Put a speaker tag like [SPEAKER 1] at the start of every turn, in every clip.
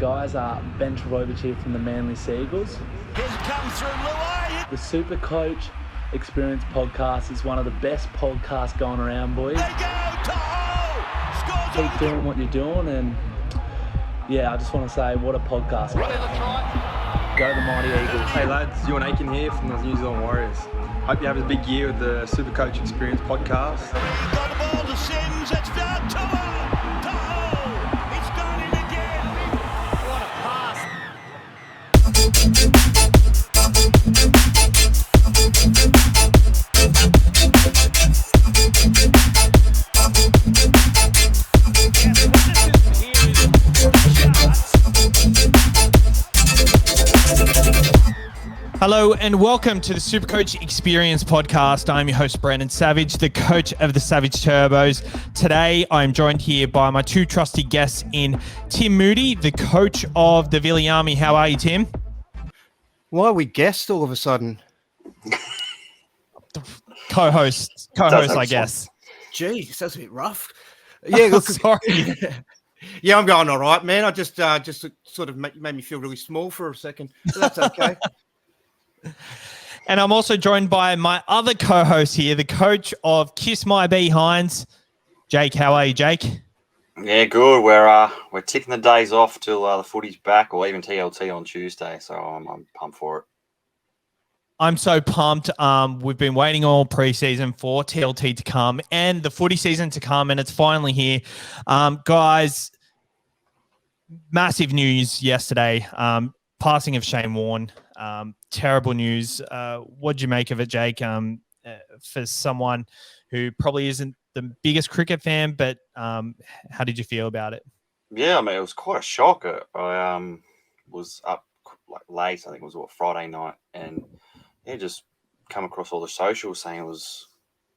[SPEAKER 1] guys? Ben Travovic here from the Manly Seagulls.
[SPEAKER 2] Here's it comes through Luai.
[SPEAKER 1] The SuperCoach Experience podcast is one of the best podcasts going around, boys.
[SPEAKER 2] They go, Tahoe! Scores
[SPEAKER 1] Keep doing what you're doing, and yeah, I just want to say, what a podcast.
[SPEAKER 2] What is the try?
[SPEAKER 1] Go the Mighty Eagles.
[SPEAKER 3] Hey lads, Ewan Aiken here from the New Zealand Warriors. Hope you have a big year with the SuperCoach Experience podcast.
[SPEAKER 2] Got the ball to Sims, it's down Tahoe! Tahoe! It's gone in again! What a pass!
[SPEAKER 4] Hello and welcome to the SuperCoach Experience podcast. I'm your host, Brandon Savage, the coach of the Savage Turbos. Today, I'm joined here by my two trusty guests in Tim Moody, the coach of the Villi Army. How are you, Tim?
[SPEAKER 5] Why are we guests all of a sudden?
[SPEAKER 4] Co-host, I guess.
[SPEAKER 5] Geez, that's a bit rough. Yeah, look,
[SPEAKER 4] sorry.
[SPEAKER 5] Yeah, I'm going all right, man. I just sort of made me feel really small for a second, but that's okay.
[SPEAKER 4] And I'm also joined by my other co-host here, the coach of Kiss My Behinds, Jake. How are you, Jake?
[SPEAKER 6] Yeah, good. We're ticking the days off till the footy's back, or even TLT on Tuesday. So I'm pumped for it.
[SPEAKER 4] I'm so pumped. We've been waiting all preseason for TLT to come and the footy season to come, and it's finally here. Guys, massive news yesterday. Passing of Shane Warne. Terrible news. What'd you make of it, Jake? For someone who probably isn't the biggest cricket fan, but how did you feel about it?
[SPEAKER 6] Yeah, I mean, it was quite a shock. I was up like late. I think it was Friday night, and yeah, just come across all the socials saying it was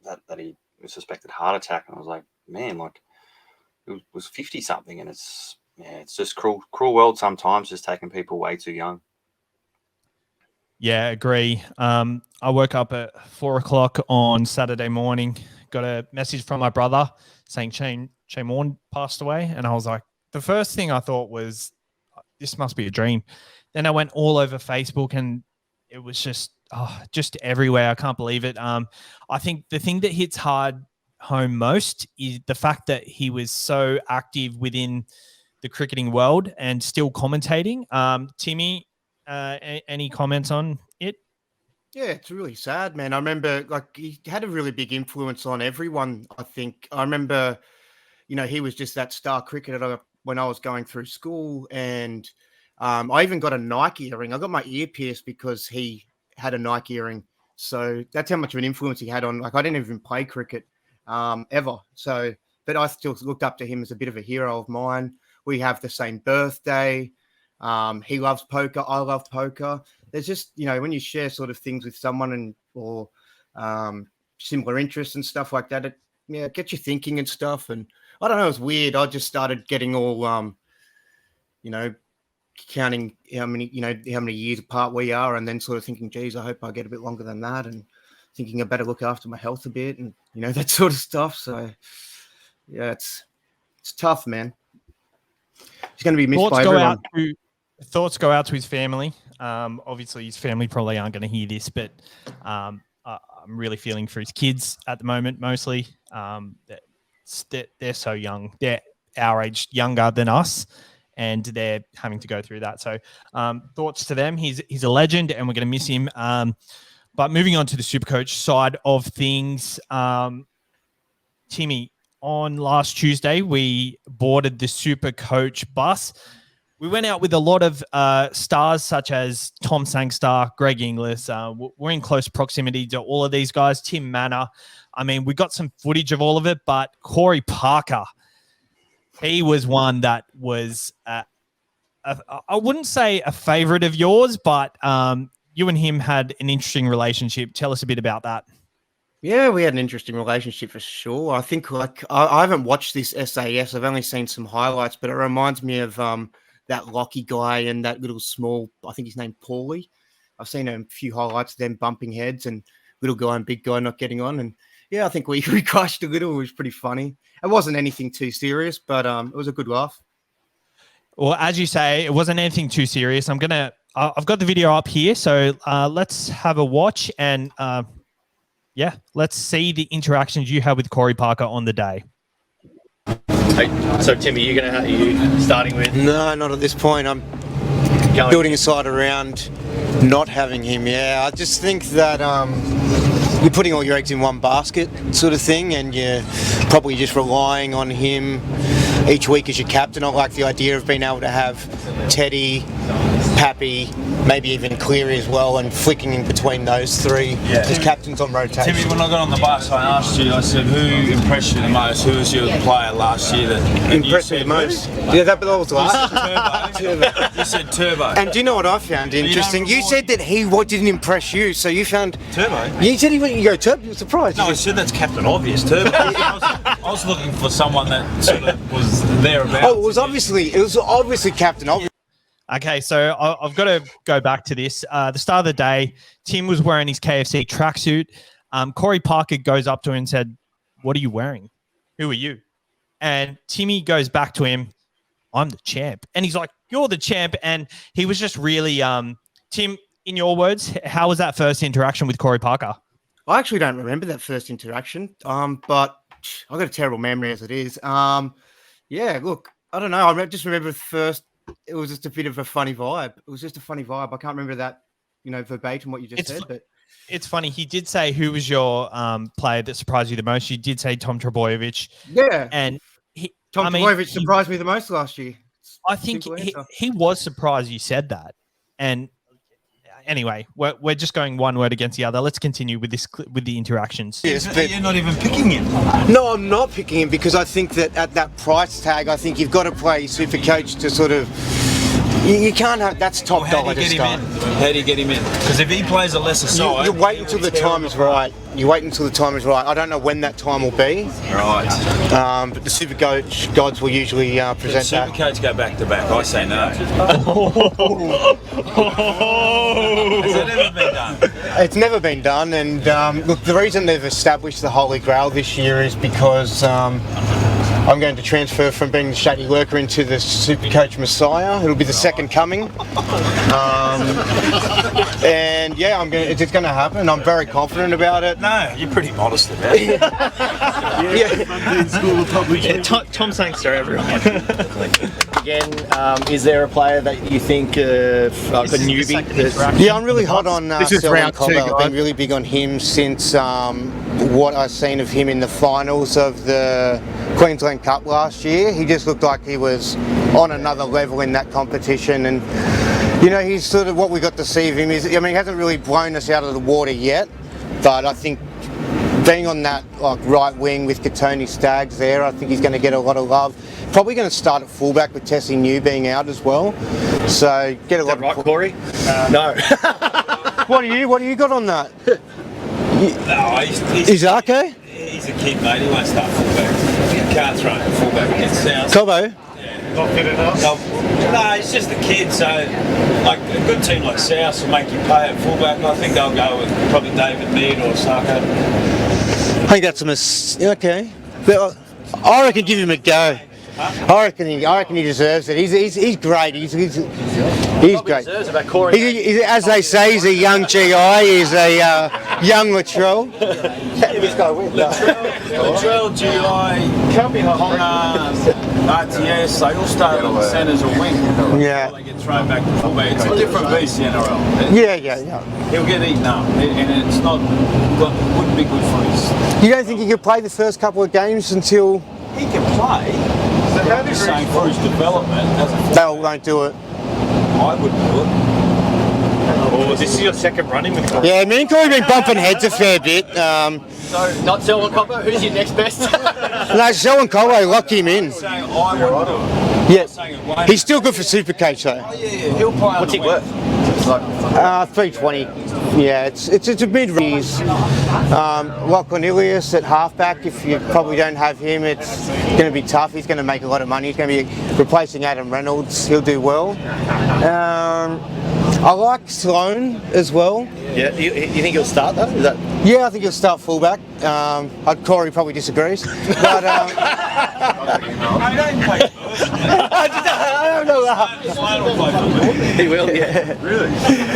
[SPEAKER 6] that he was suspected heart attack, and I was like, man, like it was 50 something, and it's just cruel world sometimes, just taking people way too young.
[SPEAKER 4] Yeah, agree. I woke up at 4:00 on Saturday morning, got a message from my brother saying Shane Warne passed away. And I was like, the first thing I thought was, this must be a dream. Then I went all over Facebook and it was just everywhere. I can't believe it. I think the thing that hits hard home most is the fact that he was so active within the cricketing world and still commentating. Timmy, any comments on it?
[SPEAKER 5] Yeah, it's really sad, man. I remember, like, he had a really big influence on everyone, I think. I remember, he was just that star cricketer when I was going through school, and I even got a Nike earring. I got my ear pierced because he had a Nike earring. So that's how much of an influence he had on, like, I didn't even play cricket ever. So, but I still looked up to him as a bit of a hero of mine. We have the same birthday. He loves poker. I love poker. There's just, when you share sort of things with someone or similar interests and stuff like that, it gets you thinking and stuff. And I don't know, it's weird. I just started getting all, counting how many years apart we are, and then sort of thinking, geez, I hope I get a bit longer than that, and thinking I better look after my health a bit, and that sort of stuff. So yeah, it's tough, man. He's going to be missed by everyone.
[SPEAKER 4] Thoughts go out to his family. Obviously, his family probably aren't going to hear this, but I'm really feeling for his kids at the moment, mostly. They're so young. They're our age, younger than us, and they're having to go through that. So thoughts to them. He's a legend, and we're going to miss him. But moving on to the SuperCoach side of things, Timmy, on last Tuesday, we boarded the SuperCoach bus. We went out with a lot of stars such as Tom Sangstar, Greg Inglis. We're in close proximity to all of these guys. Tim Manor. I mean, we got some footage of all of it, but Corey Parker, he was one that was, I wouldn't say a favorite of yours, but you and him had an interesting relationship. Tell us a bit about that.
[SPEAKER 5] Yeah, we had an interesting relationship for sure. I think I haven't watched this SAS. I've only seen some highlights, but it reminds me of that Lockie guy and that little small, I think his name Paulie. I've seen a few highlights of them bumping heads and little guy and big guy not getting on. And yeah, I think we crashed a little. It was pretty funny. It wasn't anything too serious, but it was a good laugh.
[SPEAKER 4] Well, as you say, it wasn't anything too serious. I've got the video up here, so let's have a watch and let's see the interactions you had with Corey Parker on the day.
[SPEAKER 7] So Timmy, are you starting with?
[SPEAKER 5] No, not at this point. I'm building a side around not having him. Yeah, I just think that you're putting all your eggs in one basket sort of thing, and you're probably just relying on him each week as your captain. I like the idea of being able to have Teddy, Pappy, maybe even Cleary as well, and flicking in between those three as captains on rotation.
[SPEAKER 8] Timmy, when I got on the bus, I asked you, I said, who impressed you the most? Who was your player last year that
[SPEAKER 5] impressed me the most? Yeah, that was last.
[SPEAKER 8] Turbo. You said Turbo.
[SPEAKER 5] And do you know what I found interesting? You said that he didn't impress you, so you found
[SPEAKER 8] Turbo.
[SPEAKER 5] You said you go Turbo. You were surprised.
[SPEAKER 8] No, I said that's Captain Obvious. Turbo. I was looking for someone that sort of was thereabouts.
[SPEAKER 5] Oh, it was obviously Captain Obvious.
[SPEAKER 4] Okay, so I've got to go back to this. The start of the day, Tim was wearing his KFC tracksuit. Corey Parker goes up to him and said, "What are you wearing? Who are you?" And Timmy goes back to him, "I'm the champ." And he's like, "You're the champ." And he was just really, Tim, in your words, how was that first interaction with Corey Parker?
[SPEAKER 5] I actually don't remember that first interaction, but I've got a terrible memory as it is. Look, I don't know. I just remember first. It was just a bit of a funny vibe. It was just a funny vibe. I can't remember that, verbatim what you just said. But
[SPEAKER 4] it's funny. He did say, "Who was your player that surprised you the most?" You did say Tom Trbojevic.
[SPEAKER 5] Yeah,
[SPEAKER 4] and
[SPEAKER 5] Trbojevic surprised me the most last year.
[SPEAKER 4] I think he was surprised you said that. And anyway, we're just going one word against the other. Let's continue with the interactions.
[SPEAKER 8] Yes, but you're not even picking him.
[SPEAKER 5] No, I'm not picking him because I think that at that price tag, I think you've got to play SuperCoach to sort of. You can't have that's top dollar to start.
[SPEAKER 8] How do you get him in? Because if he plays a lesser side,
[SPEAKER 5] you wait until the time is right. I don't know when that time will be.
[SPEAKER 8] Right.
[SPEAKER 5] But the SuperCoach gods will usually present that.
[SPEAKER 8] SuperCoach go back to back. I say no. Has it ever been done?
[SPEAKER 5] It's never been done. And look, the reason they've established the Holy Grail this year is because. I'm going to transfer from being the shady worker into the SuperCoach Messiah. It'll be the second coming. It's going to happen. I'm very confident about it.
[SPEAKER 8] No, you're pretty modest about it.
[SPEAKER 7] Tom's saying sorry, everyone. Again, is there a player that you think a newbie?
[SPEAKER 5] Yeah, I'm really hot on Selwyn Cobbo. I've been really big on him since what I've seen of him in the finals of the Queensland Cup last year. He just looked like he was on another level in that competition, and he's sort of what we got to see of him is, he hasn't really blown us out of the water yet, but I think being on that right wing with Katoni Staggs there, I think he's going to get a lot of love. Probably going to start at fullback with Tessie New being out as well. So get a lot.
[SPEAKER 7] Right, Corey? No.
[SPEAKER 5] What do you got on that?
[SPEAKER 8] No,
[SPEAKER 5] Is that okay?
[SPEAKER 8] He's a kid, mate. He won't start fullback. He can't throw him fullback against South.
[SPEAKER 5] Cobbo?
[SPEAKER 8] Yeah. Not fit enough? No, he's just a kid. So, like, a good team like South will make you pay at fullback. I think they'll go with probably David Mead or Saka.
[SPEAKER 5] I think that's okay. But I reckon give him a go. I reckon he deserves it. He's great. He's great. As they say, he's a young GI. He's a young Latrell.
[SPEAKER 8] Latrell, GI, Connor, RTS, they all start on the centres or wing.
[SPEAKER 5] Yeah.
[SPEAKER 8] They get thrown back to fullback. It's a different beast, the NRL.
[SPEAKER 5] Yeah.
[SPEAKER 8] He'll get eaten up, and it's wouldn't be good for his.
[SPEAKER 5] You don't think he could play the first couple of games until
[SPEAKER 8] he can play? So how do you saying for his development as a
[SPEAKER 5] they all won't do it.
[SPEAKER 8] I wouldn't do it.
[SPEAKER 7] Oh, this is your second run-in with Corey.
[SPEAKER 5] Yeah, me and Corey have been bumping heads a fair bit.
[SPEAKER 7] So, not Selwyn Cobbo? Who's your next best?
[SPEAKER 5] No, Selwyn Cobbo, lock him in.
[SPEAKER 8] Saying I wouldn't do it.
[SPEAKER 5] Yeah, he's still good for SuperCoach though.
[SPEAKER 8] Oh, yeah, he'll play.
[SPEAKER 7] What's he worth?
[SPEAKER 5] 320. Yeah, it's a mid-range. Lachlan Ilias at halfback, if you probably don't have him, it's going to be tough. He's going to make a lot of money. He's going to be replacing Adam Reynolds. He'll do well. I like Sloan as well.
[SPEAKER 7] Yeah, you think he'll start though?
[SPEAKER 5] Yeah, I think he'll start fullback. Corey probably disagrees, but
[SPEAKER 7] He will, yeah.
[SPEAKER 5] Really?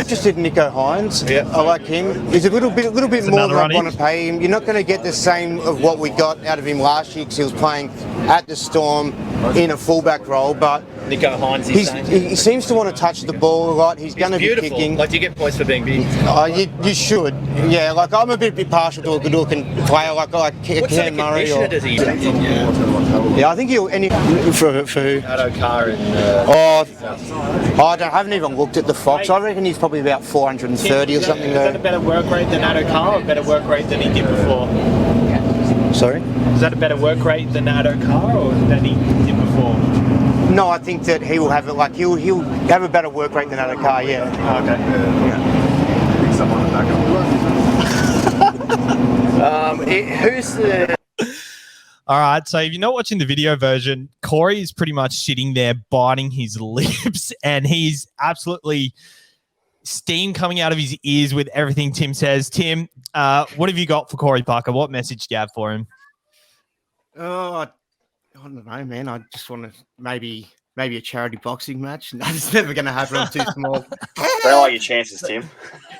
[SPEAKER 5] Just did Nico Hines. Yeah. I like him. He's a little bit more than I want to pay him. You're not going to get the same of what we got out of him last year because he was playing at the Storm in a fullback role, but
[SPEAKER 7] Nico Hines,
[SPEAKER 5] he seems to want to touch the ball a lot. He's going to be kicking.
[SPEAKER 7] Like, do you get points for being big?
[SPEAKER 5] You should. Yeah, like I'm a bit partial to a good-looking player like Cam Murray.
[SPEAKER 7] Does he?
[SPEAKER 5] Yeah, I think he'll. For who?
[SPEAKER 7] Addo Carr and.
[SPEAKER 5] I haven't even looked at the Fox. I reckon he's probably about 430 or something.
[SPEAKER 4] Is that a better work rate than Addo Carr or a better work rate than he did before?
[SPEAKER 5] Sorry?
[SPEAKER 4] Is that a better work rate than Addo Carr or than he did before?
[SPEAKER 5] No, I think that he will have it. Like he'll have a better work rate than Addo Carr. Yeah.
[SPEAKER 4] Okay.
[SPEAKER 7] Who's the?
[SPEAKER 4] All right, so if you're not watching the video version, Corey is pretty much sitting there biting his lips, and he's absolutely steam coming out of his ears with everything Tim says. Tim, what have you got for Corey Parker? What message do you have for him?
[SPEAKER 5] I don't know, man. I just want to maybe a charity boxing match. No, it's never going to happen. I'm too small.
[SPEAKER 6] Don't like your chances, Tim.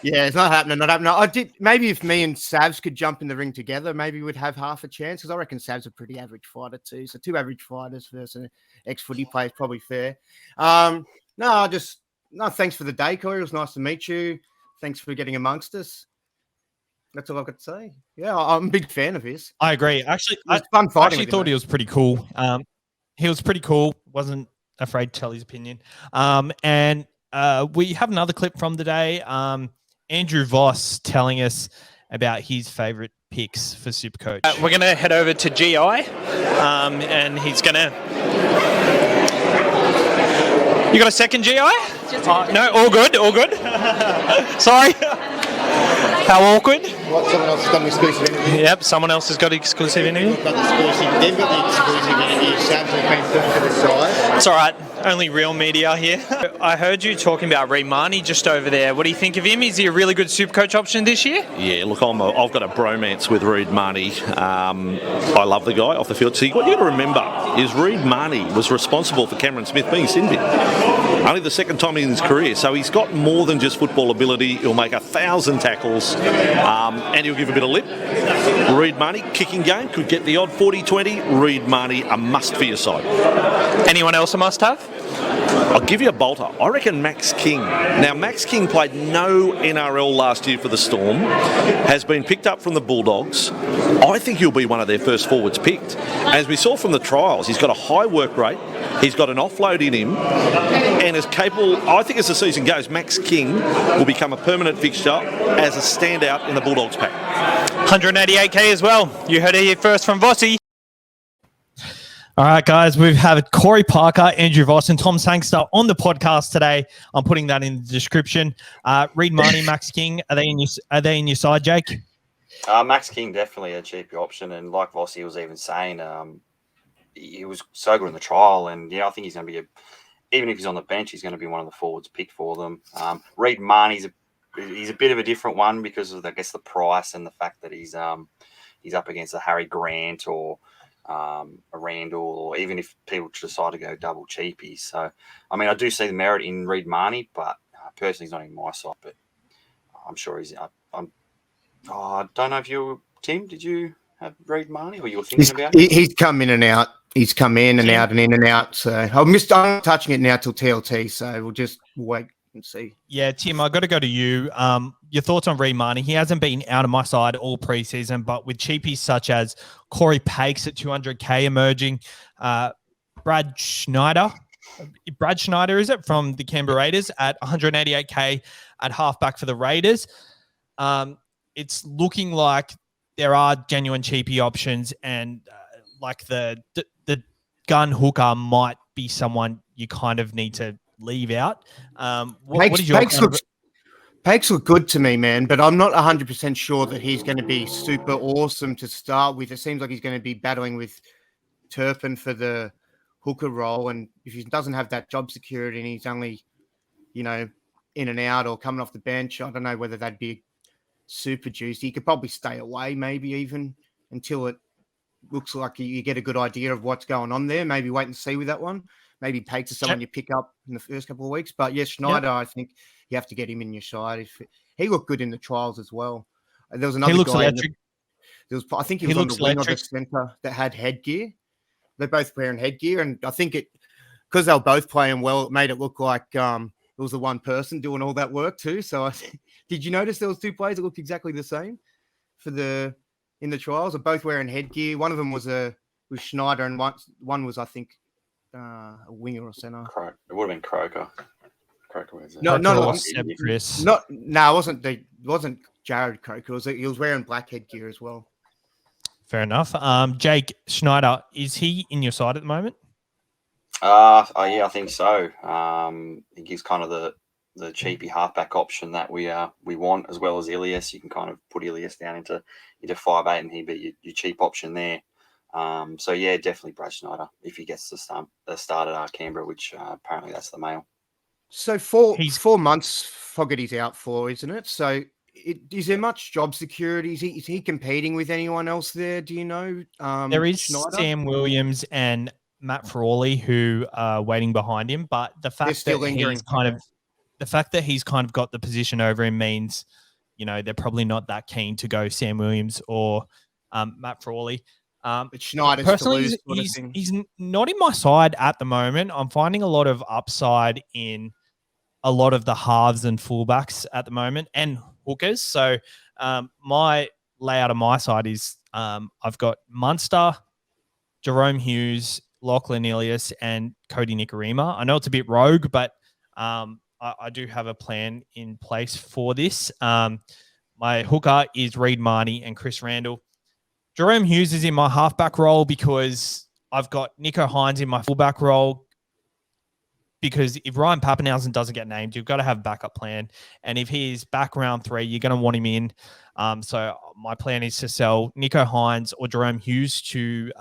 [SPEAKER 5] Yeah, it's not happening. Not happening. I did maybe if me and Savs could jump in the ring together, maybe we'd have half a chance because I reckon Savs a pretty average fighter too. So 2 average fighters versus an ex-footy player is probably fair. Thanks for the day, Corey. It was nice to meet you. Thanks for getting amongst us. That's all I've got to say. Yeah, I'm a big fan of his.
[SPEAKER 4] I agree. Actually,
[SPEAKER 5] I actually
[SPEAKER 4] thought he was pretty cool. He was pretty cool. Wasn't afraid to tell his opinion. And we have another clip from the day. Andrew Voss telling us about his favourite picks for Supercoach. We're going to head over to GI, and he's going to... You got a second GI? No, all good. Sorry. How awkward?
[SPEAKER 5] What, someone else has got an exclusive interview?
[SPEAKER 4] Yep, someone else has got an exclusive interview.
[SPEAKER 5] They've got the exclusive interview. Sam's been put to the side.
[SPEAKER 4] It's all right. Only real media here. I heard you talking about Reid Marnie just over there. What do you think of him? Is he a really good Supercoach option this year?
[SPEAKER 9] Yeah, look, I've got a bromance with Reid Marnie. I love the guy off the field. See, what you got to remember is Reid Marnie was responsible for Cameron Smith being sin bin. Only the second time in his career. So he's got more than just football ability. He'll make 1,000 tackles and he'll give a bit of lip. Reid Marnie, kicking game, could get the odd 40-20. Reid Marnie, a must for your side.
[SPEAKER 4] Anyone else a must-have?
[SPEAKER 9] I'll give you a bolter. I reckon Max King. Now, Max King played no NRL last year for the Storm, has been picked up from the Bulldogs. I think he'll be one of their first forwards picked. As we saw from the trials, he's got a high work rate, he's got an offload in him, and is capable, I think as the season goes, Max King will become a permanent fixture as a standout in the Bulldogs pack.
[SPEAKER 4] 188k as well. You heard it here first from Vossi. All right, guys, we've had Corey Parker, Andrew Voss, and Tom Sangster on the podcast today. I'm putting that in the description. Reid Marnie, Max King, are they in your side, Jake?
[SPEAKER 6] Max King definitely a cheaper option, and like Vossi was even saying, he was so good in the trial, and I think he's going to be even if he's on the bench, he's going to be one of the forwards picked for them. Reid Marnie's he's a bit of a different one because of, I guess, the price and the fact that he's up against a Harry Grant or a Randall, or even if people decide to go double cheapie. So, I mean, I do see the merit in Reid Marnie, but personally, he's not in my side. But I'm sure he's. I don't know if you, Tim, did you have Reid Marnie, or you were thinking about it?
[SPEAKER 5] He's come in and out. He's come in and out and in and out. So I'm touching it now till TLT. So we'll just wait and see.
[SPEAKER 4] Yeah, Tim, I got to go to you. Your thoughts on Reid Marnie? He hasn't been out of my side all preseason, but with cheapies such as Corey Pakes at 200k emerging, Brad Schneider, is it, from the Canberra Raiders at 188k at halfback for the Raiders? It's looking like there are genuine cheapie options, and like the gun hooker might be someone you kind of need to leave out.
[SPEAKER 5] Pakes look good to me, man, but I'm not 100% sure that he's going to be super awesome to start with. It seems like he's going to be battling with Turpin for the hooker role, and if he doesn't have that job security and he's only, in and out or coming off the bench, I don't know whether that'd be super juicy. He could probably stay away maybe even until it looks like you get a good idea of what's going on there. Maybe wait and see with that one. Maybe Pates is someone you pick up in the first couple of weeks. But yes, Schneider, I think you have to get him in your side. He looked good in the trials as well. There was another guy. I think he was on the wing or the centre that had headgear. They're both wearing headgear, and I think because they were both playing well, it made it look like it was the one person doing all that work too. So did you notice there was two players that looked exactly the same in the trials? They're both wearing headgear. One of them was Schneider, and one was, I think, a winger or centre.
[SPEAKER 6] It would have been Croker.
[SPEAKER 5] It wasn't Jared Croker. He was wearing black headgear as well.
[SPEAKER 4] Fair enough. Jake Schneider, is he in your side at the moment?
[SPEAKER 6] Yeah, I think so. I think he's kind of the cheapy halfback option that we want, as well as Ilias. You can kind of put Ilias down into 5'8", and he'd be your cheap option there. So yeah, definitely Brad Schneider if he gets the start at Canberra, which apparently that's the mail.
[SPEAKER 5] So 4 months Fogarty's out for, isn't it? So is there much job security? Is he competing with anyone else there? Do you know?
[SPEAKER 4] There is
[SPEAKER 5] Schneider?
[SPEAKER 4] Sam Williams and Matt Frawley who are waiting behind him, but the fact that he's kind of got the position over him means, they're probably not that keen to go Sam Williams or Matt Frawley.
[SPEAKER 5] But Schneider's
[SPEAKER 4] personally, he's not in my side at the moment. I'm finding a lot of upside in a lot of the halves and fullbacks at the moment and hookers. So my layout of my side is I've got Munster, Jerome Hughes, Lachlan Ilias, and Cody Nikorima. I know it's a bit rogue, but I do have a plan in place for this. My hooker is Reid Marnie and Chris Randall. Jerome Hughes is in my halfback role because I've got Nicho Hynes in my fullback role, because if Ryan Papenhuyzen doesn't get named, you've got to have a backup plan. And if he's back round 3, you're going to want him in. So my plan is to sell Nicho Hynes or Jerome Hughes to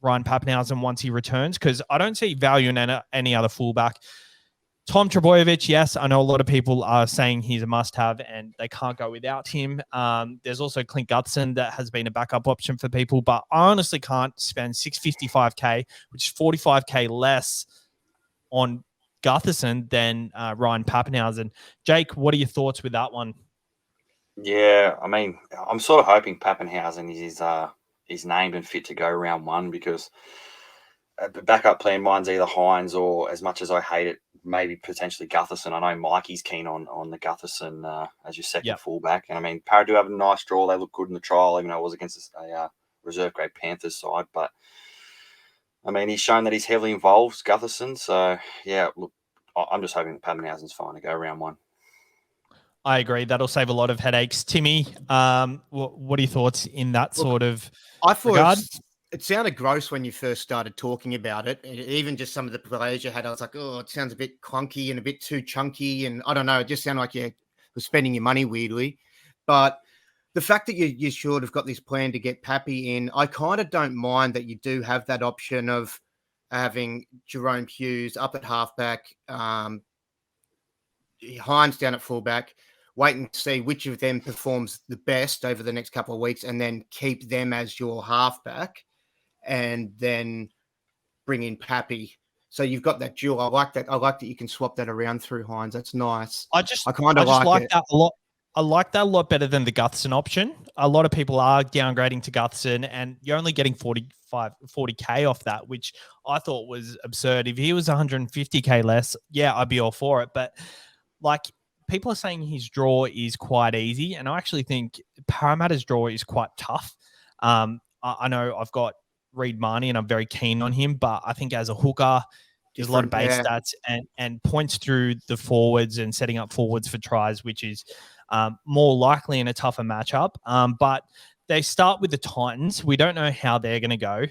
[SPEAKER 4] Ryan Papenhuyzen once he returns, because I don't see value in any other fullback. Tom Trbojevic, yes, I know a lot of people are saying he's a must-have and they can't go without him. There's also Clint Gutherson that has been a backup option for people, but I honestly can't spend $655K, which is $45K less on Gutherson than Ryan Papenhuyzen. Jake, what are your thoughts with that one?
[SPEAKER 6] Yeah, I mean, I'm sort of hoping Papenhuyzen is named and fit to go round 1, because the backup plan, mine's either Hynes or, as much as I hate it, maybe potentially Gutherson. I know Mikey's keen on the Gutherson as your second fullback. And I mean, Parra do have a nice draw. They look good in the trial, even though it was against a reserve grade Panthers side. But I mean, he's shown that he's heavily involved, Gutherson. So yeah, look, I'm just hoping Papenhuyzen's fine to go round 1.
[SPEAKER 4] I agree. That'll save a lot of headaches. Timmy, what are your thoughts in that sort of regard?
[SPEAKER 5] It sounded gross when you first started talking about it. Even just some of the players you had, I was like, oh, it sounds a bit clunky and a bit too chunky. And I don't know, it just sounded like you were spending your money weirdly. But the fact that you sort of got this plan to get Pappy in, I kind of don't mind that you do have that option of having Jerome Hughes up at halfback, Hynes down at fullback, wait and see which of them performs the best over the next couple of weeks, and then keep them as your halfback, and then bring in Pappy. So you've got that dual. I like that. I like that you can swap that around through Hynes. That's nice.
[SPEAKER 4] I kind of like that a lot. I like that a lot better than the Gutherson option. A lot of people are downgrading to Gutherson, and you're only getting 40K off that, which I thought was absurd. If he was 150K less, yeah, I'd be all for it. But like, people are saying his draw is quite easy, and I actually think Parramatta's draw is quite tough. I know I've got Reid Marnie, and I'm very keen on him, but I think as a hooker, there's a lot of base stats and points through the forwards and setting up forwards for tries, which is more likely in a tougher matchup. But they start with the Titans. We don't know how they're going to go.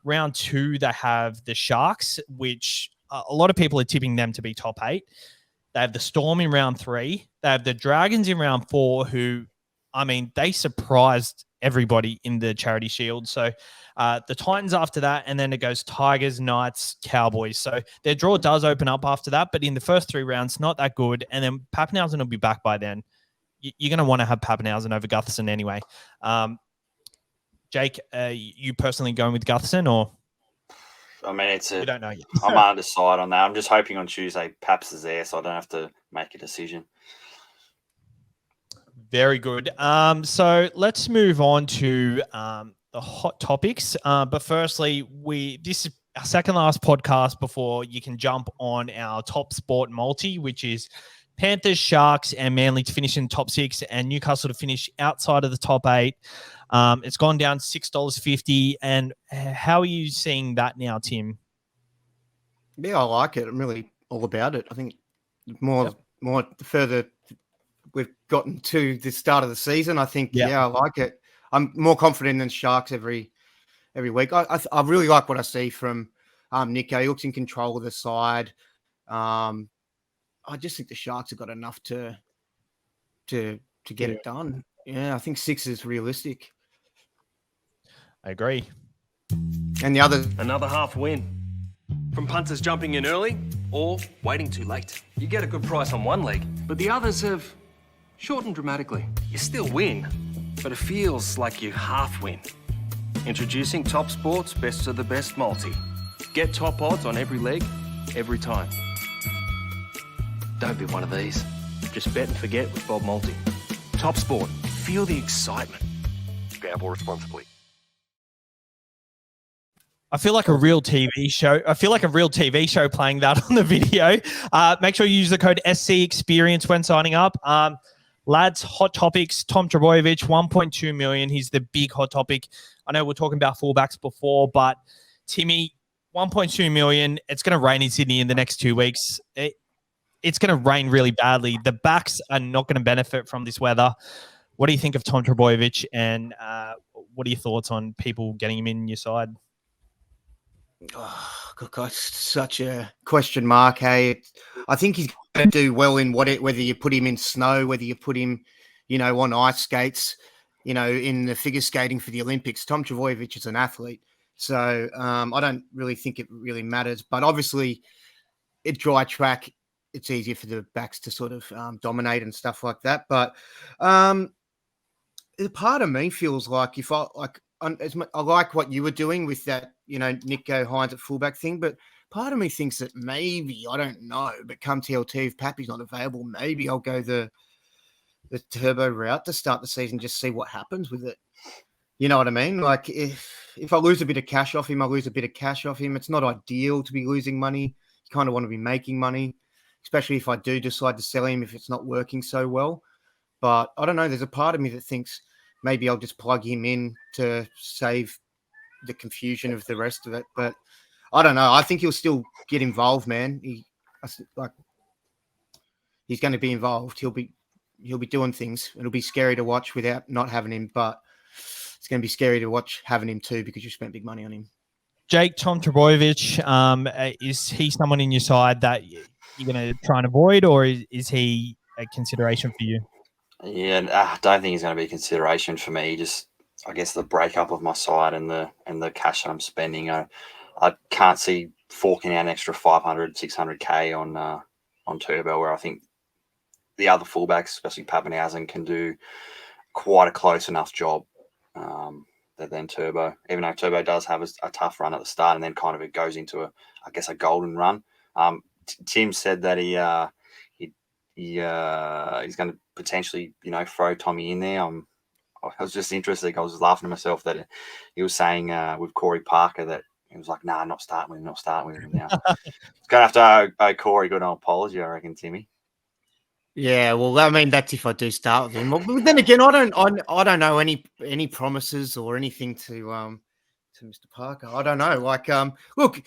[SPEAKER 4] Round 2, they have the Sharks, which a lot of people are tipping them to be top 8. They have the Storm in round 3. They have the Dragons in round 4, who, I mean, they surprised everybody in the Charity Shield. So the Titans after that, and then it goes Tigers, Knights, Cowboys. So their draw does open up after that, but in the first 3 rounds, not that good. And then Papenhuyzen will be back by then. You're going to want to have Papenhuyzen over Gutherson anyway. Jake, you personally going with Gutherson or?
[SPEAKER 6] I mean,
[SPEAKER 4] You don't know yet.
[SPEAKER 6] I'm undecided on that. I'm just hoping on Tuesday Paps is there, so I don't have to make a decision.
[SPEAKER 4] Very good. So let's move on to the hot topics. But firstly, this is our second last podcast before you can jump on our top sport multi, which is Panthers, Sharks, and Manly to finish in the top 6, and Newcastle to finish outside of the top 8. It's gone down $6.50. And how are you seeing that now, Tim?
[SPEAKER 5] Yeah, I like it. I'm really all about it. I think more the further we've gotten to the start of the season, I think, I like it. I'm more confident than Sharks every week. I really like what I see from Nico. He looks in control of the side. I just think the Sharks have got enough to get it done. Yeah, I think 6 is realistic.
[SPEAKER 4] I agree.
[SPEAKER 5] And the other...
[SPEAKER 10] Another half win. From punters jumping in early or waiting too late. You get a good price on one leg, but the others have shortened dramatically. You still win, but it feels like you half win. Introducing Top Sport's Best of the Best multi. Get top odds on every leg, every time. Don't be one of these. Just bet and forget with Bob Multi. Top Sport. Feel the excitement. Gamble responsibly.
[SPEAKER 4] I feel like a real TV show. Playing that on the video. Make sure you use the code SCExperience when signing up. Lads, hot topics. Tom Trbojevic, 1.2 million. He's the big hot topic. I know we're talking about fullbacks before, but Timmy, 1.2 million. It's going to rain in Sydney in the next 2 weeks. It's going to rain really badly. The backs are not going to benefit from this weather. What do you think of Tom Trbojevic, and what are your thoughts on people getting him in your side?
[SPEAKER 5] Oh, God, such a question mark. Hey, I think he's going to do well in whether you put him in snow, whether you put him, on ice skates, in the figure skating for the Olympics. Tom Trbojevic is an athlete, so I don't really think it really matters. But obviously, at dry track, it's easier for the backs to sort of dominate and stuff like that. But the part of me feels like I like what you were doing with that, Nico Hines at fullback thing, but part of me thinks that maybe, I don't know, but come TLT, if Pappy's not available, maybe I'll go the turbo route to start the season, just see what happens with it. You know what I mean? Like if I lose a bit of cash off him, I lose a bit of cash off him. It's not ideal to be losing money. You kind of want to be making money, especially if I do decide to sell him if it's not working so well. But I don't know. There's a part of me that thinks maybe I'll just plug him in to save the confusion of the rest of it. But I don't know. I think he'll still get involved, man. He's going to be involved. He'll be doing things. It'll be scary to watch without not having him, but it's going to be scary to watch having him too because you spent big money on him.
[SPEAKER 4] Jake, Tom Trbojevic, is he someone in your side that you're going to try and avoid, or is he a consideration for you?
[SPEAKER 6] Yeah, I don't think he's going to be a consideration for me. Just, I guess, the breakup of my side and the cash that I'm spending. I can't see forking out an extra 500, 600K on Turbo, where I think the other fullbacks, especially Pappenhausen, can do quite a close enough job than Turbo. Even though Turbo does have a tough run at the start, and then kind of it goes into a golden run. Tim said that he's going to potentially, throw Tommy in there. I was just interested. I was laughing to myself that he was saying with Corey Parker that he was like, "Nah, not starting with him now." It's going to have to owe Corey a good old apology, I reckon, Timmy.
[SPEAKER 5] Yeah, well, I mean, that's if I do start with him. But then again, I don't know any promises or anything to Mr. Parker. I don't know. Like, look,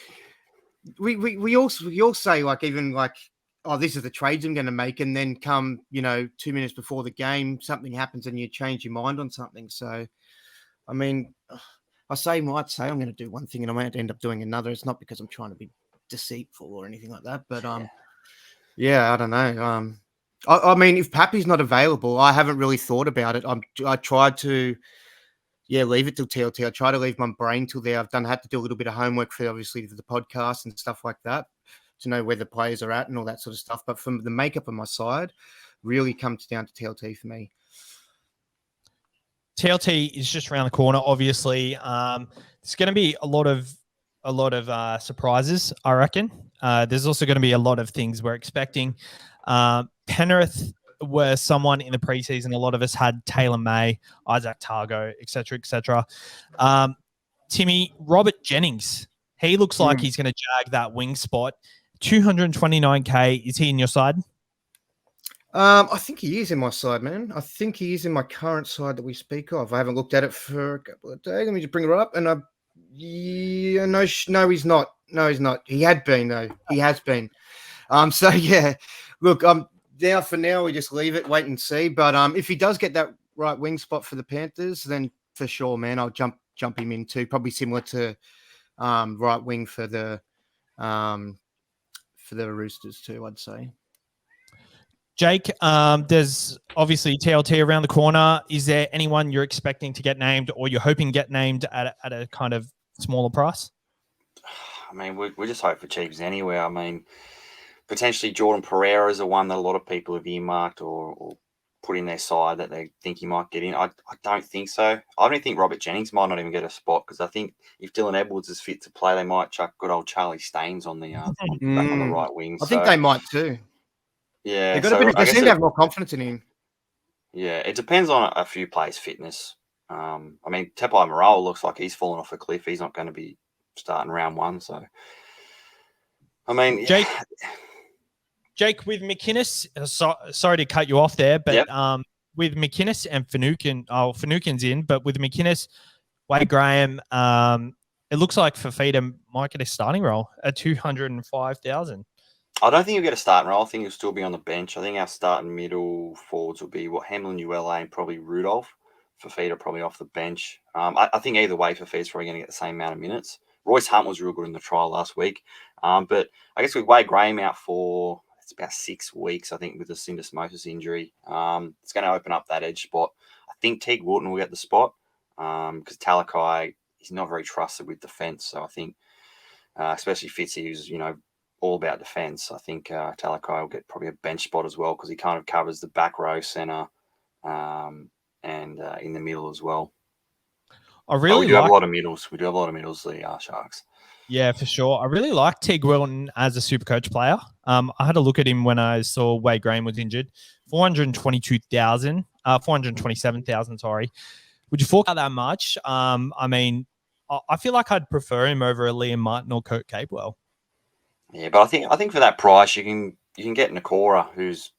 [SPEAKER 5] we all say like even like, oh, this is the trades I'm going to make, and then come 2 minutes before the game, something happens and you change your mind on something. So, I mean, I might say I'm going to do one thing and I might end up doing another. It's not because I'm trying to be deceitful or anything like that, but yeah, I don't know. I mean, if Pappy's not available, I haven't really thought about it. I tried to, leave it till TLT. I try to leave my brain till there. I've had to do a little bit of homework for the podcast and stuff like that to know where the players are at and all that sort of stuff. But from the makeup of my side, really comes down to TLT for me.
[SPEAKER 4] TLT is just around the corner. Obviously, there's going to be a lot of surprises, I reckon. There's also going to be a lot of things we're expecting. Penrith were someone in the preseason. A lot of us had Taylor May, Isaac Targo, etc., etc. Timmy, Robert Jennings. He looks like he's going to jag that wing spot. 229K. Is he in your side?
[SPEAKER 5] I think he is in my side, man. I think he is in my current side that we speak of. I haven't looked at it for a couple of days. Let me just bring it up. And no, he's not. No, he's not. He had been though. He has been. So yeah, look. Now for now we just leave it, wait and see. But if he does get that right wing spot for the Panthers, then for sure, man, I'll jump him in too. Probably similar to right wing for the Roosters too, I'd say.
[SPEAKER 4] Jake, there's obviously TLT around the corner. Is there anyone you're expecting to get named or you're hoping to get named at a kind of smaller price?
[SPEAKER 6] I mean, we just hope for cheaps anywhere. I mean, potentially Jordan Pereira is the one that a lot of people have earmarked or put in their side that they think he might get in. I don't think so. I don't think Robert Jennings might not even get a spot because I think if Dylan Edwards is fit to play, they might chuck good old Charlie Staines on the back on the right wing.
[SPEAKER 5] I think they might too.
[SPEAKER 6] Yeah,
[SPEAKER 5] they seem to have more confidence in him.
[SPEAKER 6] Yeah, it depends on a few players' fitness. I mean, Tepai Morale looks like he's fallen off a cliff. He's not going to be starting round one. So, I mean,
[SPEAKER 4] Jake, with McInnes, sorry to cut you off there, but with McInnes and Finucane's in, but with McInnes, Wade Graham, it looks like Fafita might get a starting role at 205,000.
[SPEAKER 6] I don't think he'll get a starting role. I think he'll still be on the bench. I think our starting middle forwards will be Hamlin, ULA, and probably Rudolph. Fafita probably off the bench. I think either way, Fafita's probably going to get the same amount of minutes. Royce Hunt was real good in the trial last week. But I guess with Wade Graham out for it's about 6 weeks, I think, with the syndesmosis injury, it's going to open up that edge spot. I think Teague Wharton will get the spot because Talakai, he's not very trusted with defence. So I think, especially Fitzy, who's, all about defence. I think Talakai will get probably a bench spot as well because he kind of covers the back row, centre, and in the middle as well. We do have a lot of middles. We do have a lot of middles, the Sharks.
[SPEAKER 4] Yeah, for sure. I really like Teague Wilton as a Supercoach player. I had a look at him when I saw Wade Graham was injured. 427,000, sorry. Would you fork out that much? I mean, I feel like I'd prefer him over a Liam Martin or Kurt Capewell.
[SPEAKER 6] Yeah, but I think for that price, you can get Nakora, who's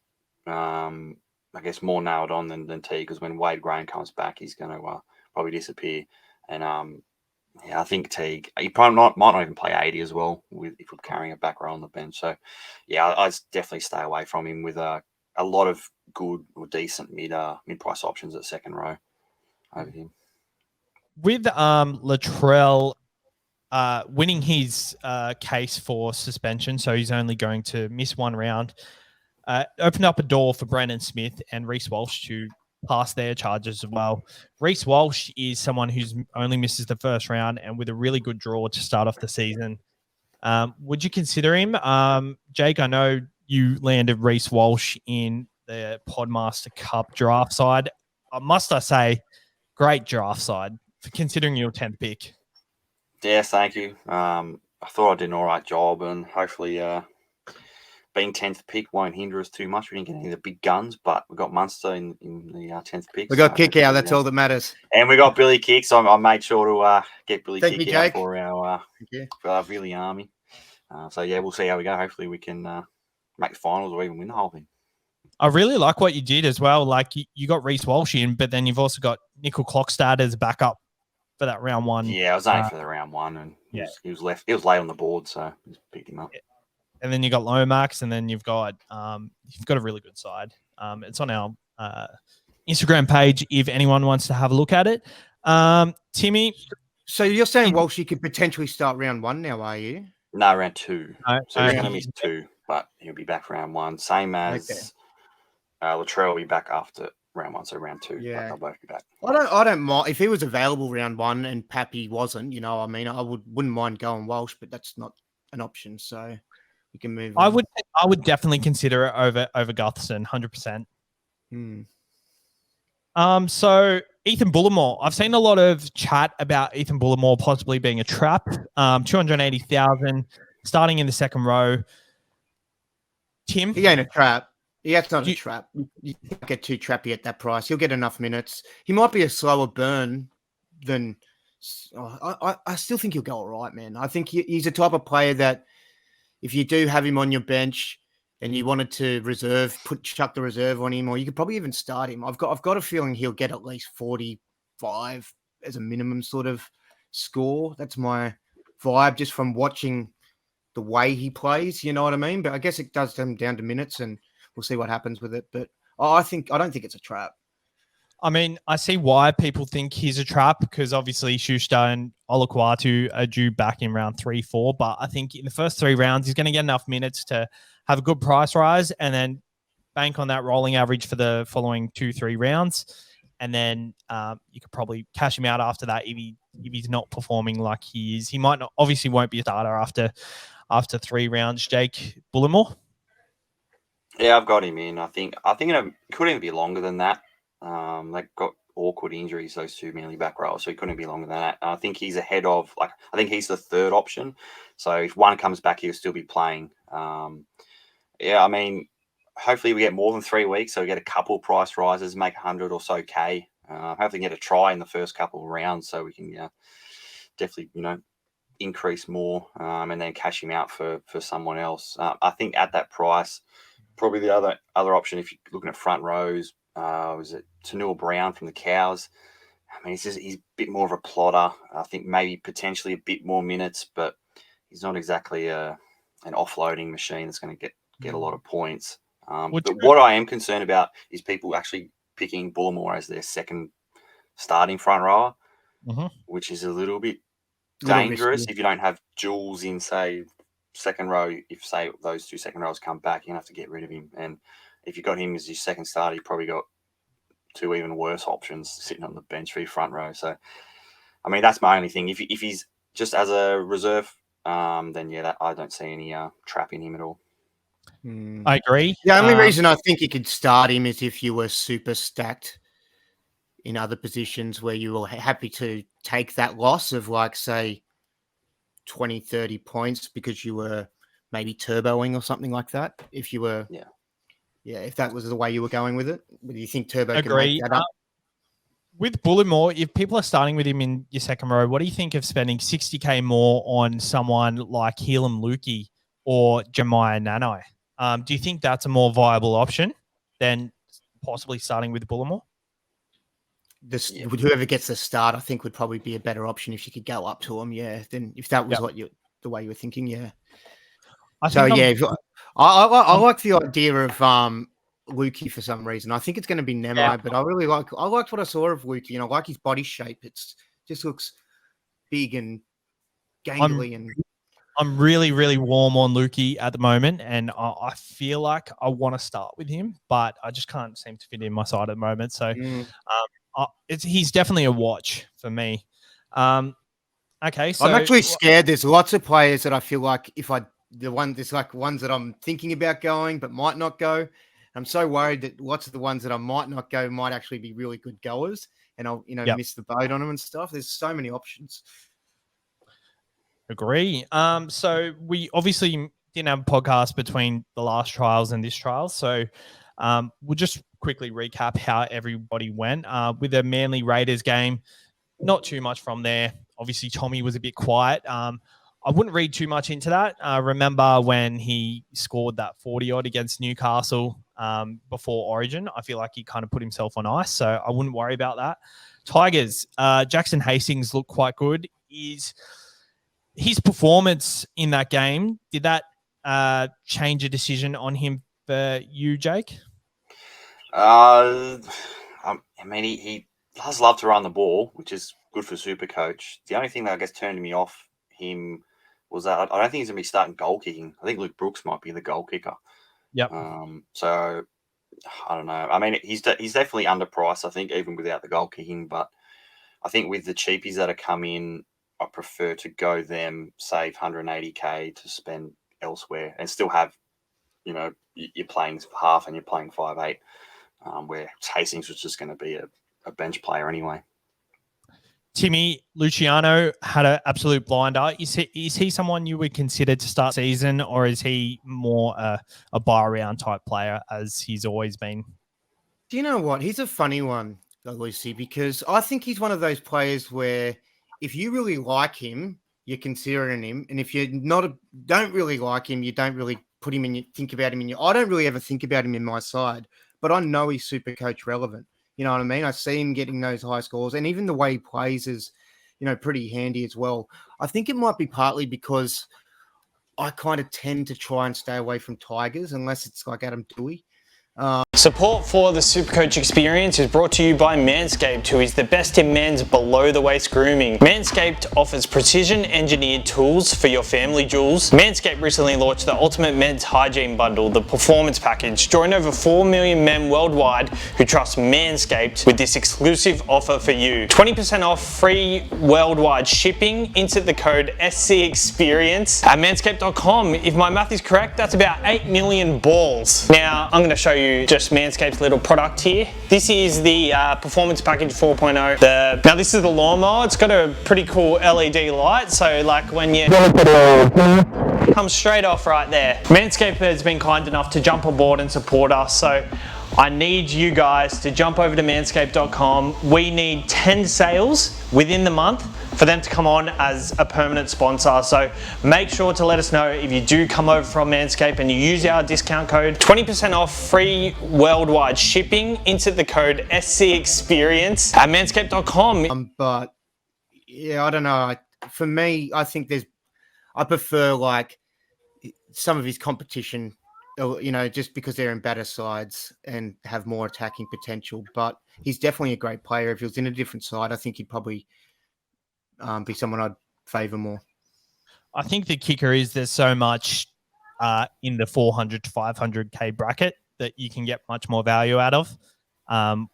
[SPEAKER 6] I guess more nailed on than Teague, because when Wade Graham comes back, he's going to probably disappear. And I think Teague, he probably might not even play 80 as well if we're carrying a back row on the bench. So yeah, I'd definitely stay away from him with a lot of good or decent mid-price options at second row over him.
[SPEAKER 4] With Latrell winning his case for suspension, so he's only going to miss one round, opened up a door for Brandon Smith and Reece Walsh to pass their charges as well. Reece Walsh is someone who's only misses the first round and with a really good draw to start off the season. Would you consider him? Jake, I know you landed Reece Walsh in the Podmaster Cup draft side. I say, great draft side for considering your 10th pick.
[SPEAKER 6] Yes, thank you. I thought I did an all right job, and hopefully being 10th pick won't hinder us too much. We didn't get any of the big guns, but we got Munster in the 10th pick.
[SPEAKER 5] We got Kick out. That's all that matters.
[SPEAKER 6] And we got Billy Kick, so I made sure to get Billy
[SPEAKER 5] Thank
[SPEAKER 6] Kick
[SPEAKER 5] you,
[SPEAKER 6] out
[SPEAKER 5] Jake.
[SPEAKER 6] for our Billy Army. So yeah, we'll see how we go. Hopefully we can make the finals or even win the whole thing.
[SPEAKER 4] I really like what you did as well. Like you got Reece Walsh in, but then you've also got Nickel Clockstad as a backup for that round one.
[SPEAKER 6] Yeah, I was only for the round one, and he was late on the board, so I just picked him up.
[SPEAKER 4] Yeah. And then you got Lomax, and then you've got a really good side. It's on our Instagram page if anyone wants to have a look at it. Timmy,
[SPEAKER 5] so you're saying Walsh could potentially start round one now, are you?
[SPEAKER 6] No, round two. So he's going to miss 2, but he'll be back for round 1. Same as Latrell will be back after round 1, so round 2.
[SPEAKER 5] Yeah,
[SPEAKER 6] they'll both be back.
[SPEAKER 5] I don't mind if he was available round 1 and Pappy wasn't. I mean, I wouldn't mind going Walsh, but that's not an option. So we can move.
[SPEAKER 4] I would definitely consider it over Gutherson, 100%. So Ethan Bullamore. I've seen a lot of chat about Ethan Bullamore possibly being a trap. 280,000 starting in the second row. Tim?
[SPEAKER 5] He ain't a trap. That's not a trap. You can't get too trappy at that price. He'll get enough minutes. He might be a slower burn than... I still think he'll go all right, man. I think he's a type of player that if you do have him on your bench and you wanted to chuck the reserve on him, or you could probably even start him. I've got a feeling he'll get at least 45 as a minimum sort of score. That's my vibe just from watching the way he plays, you know what I mean? But I guess it does come down to minutes and we'll see what happens with it. But I don't think it's a trap.
[SPEAKER 4] I mean, I see why people think he's a trap because obviously Schuster and Olukwatu are due back in round 3-4. But I think in the first 3 rounds, he's going to get enough minutes to have a good price rise and then bank on that rolling average for the following 2-3 rounds. And then you could probably cash him out after that if he's not performing like he is. He might not, obviously won't be a starter after 3 rounds. Jake, Bullamore?
[SPEAKER 6] Yeah, I've got him in. I think it could even be longer than that. They got awkward injuries, those 2 Manly back rows, so he couldn't be longer than that. I think he's ahead of, I think he's the 3rd option. So if one comes back, he'll still be playing. I mean, hopefully we get more than 3 weeks, so we get a couple of price rises, make 100 or so K. Hopefully get a try in the first couple of rounds so we can definitely, increase more and then cash him out for someone else. I think at that price, probably the other option, if you're looking at front rows, was it Tanua Brown from the Cows? I mean, he's a bit more of a plotter. I think maybe potentially a bit more minutes, but he's not exactly an offloading machine that's going to get a lot of points. But what I am concerned about is people actually picking Bullamore as their second starting front rower, which is a little bit dangerous if you don't have Jules in, say, second row. If, say, those 2 second rows come back, you're going to have to get rid of him. And if you got him as your second starter, you probably got 2 even worse options sitting on the bench for your front row. So, I mean, that's my only thing. If he's just as a reserve, then, I don't see any trap in him at all.
[SPEAKER 4] I agree.
[SPEAKER 5] The only reason I think you could start him is if you were super stacked in other positions where you were happy to take that loss of, like, say, 20, 30 points because you were maybe turboing or something like that. If you were... if that was the way you were going with it, do you think Turbo can make that up?
[SPEAKER 4] With Bullamore, if people are starting with him in your second row, what do you think of spending 60K more on someone like Helam Lukey or Jemiah Nanai? Do you think that's a more viable option than possibly starting with Bullamore?
[SPEAKER 5] Whoever gets the start, I think, would probably be a better option if you could go up to him. Then if that was the way you were thinking, I like the idea of Lukey for some reason. I think it's going to be Nemai, but I liked what I saw of Lukey, and I like his body shape. It's just looks big and gangly.
[SPEAKER 4] I'm really, really warm on Lukey at the moment, and I feel like I want to start with him, but I just can't seem to fit in my side at the moment. So he's definitely a watch for me. Okay, so
[SPEAKER 5] I'm actually scared. There's lots of players that I feel like there's like ones that I'm thinking about going but might not go. I'm so worried that lots of the ones that I might not go might actually be really good goers, and I'll miss the boat on them and stuff. There's so many options.
[SPEAKER 4] Agree. So we obviously didn't have a podcast between the last trials and this trial, so we'll just quickly recap how everybody went with the Manly Raiders game. Not too much from there. Obviously, Tommy was a bit quiet. I wouldn't read too much into that. Remember when he scored that 40-odd against Newcastle before Origin? I feel like he kind of put himself on ice, so I wouldn't worry about that. Tigers, Jackson Hastings looked quite good. His performance in that game, did that change a decision on him for you, Jake?
[SPEAKER 6] I mean, he does love to run the ball, which is good for SuperCoach. The only thing that I guess turned me off him was that I don't think he's going to be starting goal kicking. I think Luke Brooks might be the goal kicker.
[SPEAKER 4] Yep.
[SPEAKER 6] So I don't know. I mean, he's definitely underpriced, I think, even without the goal kicking. But I think with the cheapies that have come in, I prefer to go them, save 180K to spend elsewhere and still have, you're playing half and you're playing 5/8, where Hastings was just going to be a a bench player anyway.
[SPEAKER 4] Timmy Luciano had an absolute blinder. Is he someone you would consider to start season, or is he more a buy around type player as he's always been?
[SPEAKER 5] Do you know what? He's a funny one, Lucy, because I think he's one of those players where if you really like him, you're considering him, and if you're don't really like him, you don't really put him in. Think about him in your. I don't really ever think about him in my side, but I know he's super coach relevant. You know what I mean? I see him getting those high scores, and even the way he plays is, pretty handy as well. I think it might be partly because I kind of tend to try and stay away from Tigers unless it's like Adam Dewey.
[SPEAKER 11] Support for the SuperCoach Experience is brought to you by Manscaped, who is the best in men's below-the-waist grooming. Manscaped offers precision-engineered tools for your family jewels. Manscaped recently launched the Ultimate Men's Hygiene Bundle, the Performance Package. Join over 4 million men worldwide who trust Manscaped with this exclusive offer for you. 20% off free worldwide shipping. Insert the code SCExperience at manscaped.com. If my math is correct, that's about 8 million balls. Now, I'm going to show you just Manscaped's little product here. This is the Performance Package 4.0. Now this is the lawnmower. It's got a pretty cool LED light, so like when you comes straight off right there. Manscaped has been kind enough to jump on board and support us, so I need you guys to jump over to manscaped.com. We need 10 sales within the month for them to come on as a permanent sponsor. So make sure to let us know if you do come over from Manscaped and you use our discount code. 20% off free worldwide shipping. Insert the code SCExperience at manscaped.com.
[SPEAKER 5] But yeah, I don't know. For me, I think I prefer like some of his competition, just because they're in better sides and have more attacking potential. But he's definitely a great player. If he was in a different side, I think he'd probably be someone I'd favour more.
[SPEAKER 4] I think the kicker is there's so much in the 400 to 500K bracket that you can get much more value out of.